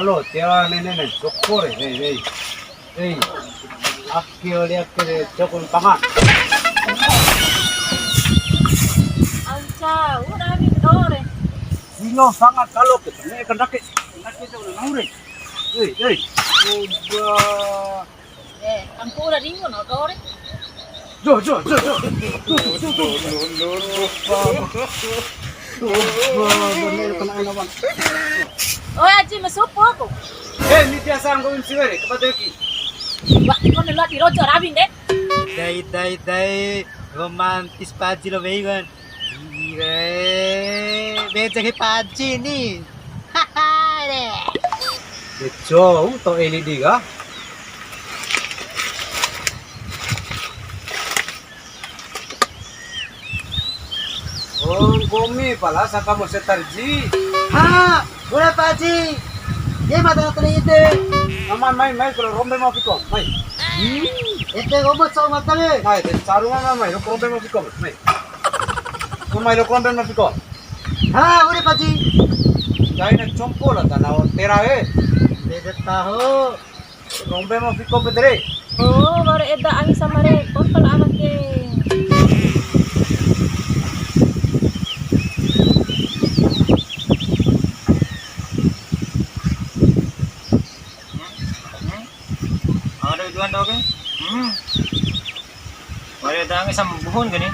Kalau tiara nenek jokor hey, akhir jokor pangan. Anca, udah habis dore. Sino sangat kalau kita nih kan dake itu udah naure. Hey, coba. Kamu udah ringo no dore. Jo. Bener kena enawan. Oh, aji masupo aku. Ni biasa ngomong sivere, kepada ki. Wah, kau nela di rojo rabin deh. Dai, romantis paji lo vegan. Beja ke paji nih. Haha deh. Jo, to LED ga? Oh, gomi pala saka mo setarji. Ha, boleh paji. Dia mata tadi itu. Aman mai kalau rombe mau piko, mai. Itu robot sama mata le. Mai, sarungan mai, rombe mau piko, mai. Mai rombe mau piko. Ha, boleh paji. Jai na chompo la tana tera Beda tahu. rombe mau piko bedre. Oh, baru eda angin sama re. Kontol amat ke. Ada tujuan tau ke? Boleh datang sama buhun ke ni?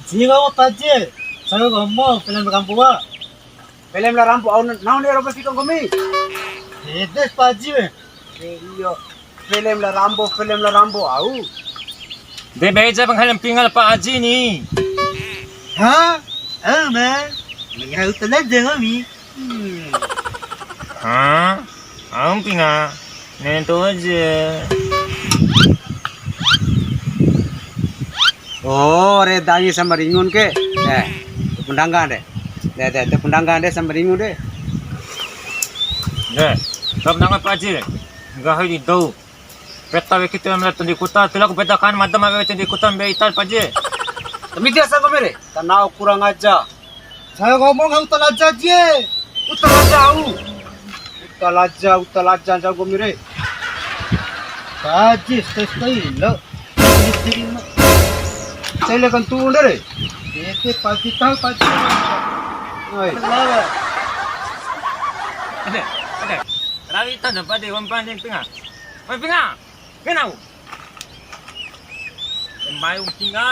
Jika mau paji, saya mau film kampung. Film la rampo au naon ni rombe piko gomi. Itu paji we. Iyo, film la rambo au. Dia beja penghalang pingal Pak Haji ni. Ha? Man. Mengau telah jangan mi. Ha? Ang pinga. Nento aja. Oh, re dangi sama ringun ke. Pundangan deh. Pundangan deh sama ringun deh. Deh, sab nangat Pak Haji. Gahay di daw. Peta we kita melihat di kota, telah kubedakan madam we di kota beital Pak Haji. Demi dia sama mere. Tanau kurang aja. Saya ngomong kau telah jadi. Utalaja jago mere. Paji, stay lo. Saya lekan tu deh. Itu paji tahu paji. Oi. Ada. Rawi tak dapat di wampan di pinga. Mai pinga. Kenau. Mai pinga.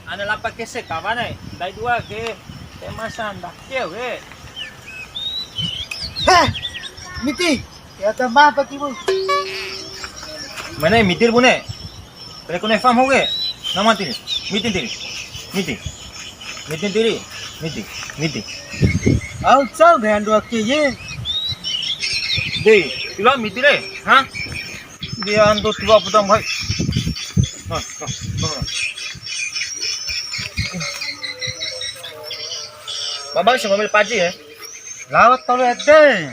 Ana lapa ke se kawan dai dua ke temasan dah ke we. Heh, miti. Ya tambah pakai bu. Mana mitir bune? Pere kone fam ho ge? Nama tiri. Miti. Au cau dengan dua kiri. Dei, tila mitire, ha? Dia ando tiba pedang bhai. No. Baba se mobil paji Lawat tolo ede.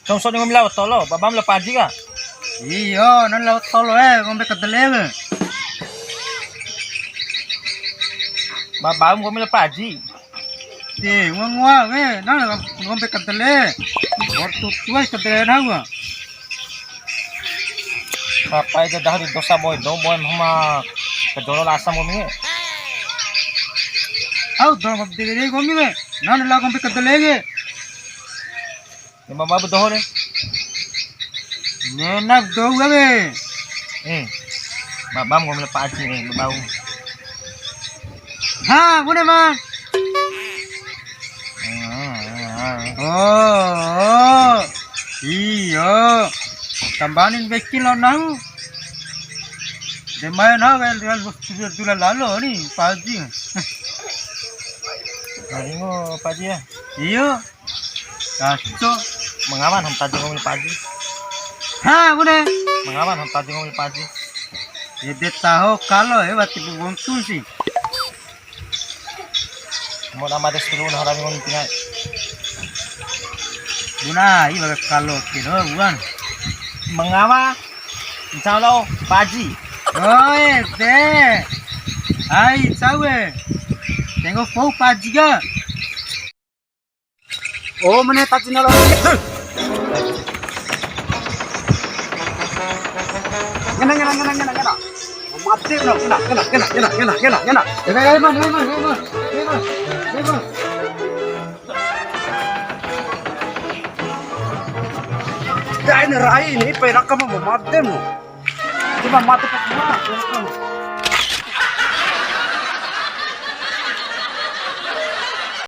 Song ngomel lawat tolo, babam la paji ka. Iyo, nan lawat tolo ngombe kedeleng. Babam ngomel paji. Ti, ngwa nan ngombe kedeleng. Waktu tua kedeleng hawa. Papai dah dah dosa boy mama kedolo asam ngomel. Au dong kedeleng ngombe. Nan la ngombe kedeleng. Ni mama bedoh re. Nenak do we. Babam ngomel paji ni, babau. Ha, bune man. Oh, iya. Tambahin bekin lo nang. Demain ha, real dula lalu ni paji. Ngaringo paji ya. Iya. Kasto. Mengawan ham paji ngomel paji. Ha, bune. Mengawan ham paji ngomel paji. Dia tahu kalau waktu buntu sih. Mo nama des dulu na harami ngomel pinay. Buna, iya kalau kilo bukan. Mengawa insya paji. Oh, deh. Hai, cawe. Tengo fau pajiga. Oh, mana tak cina lo. Ngena. Mati no, ngena. Eman. Dah ini rai ini perak kamu mati no. Cuma mati kat mana?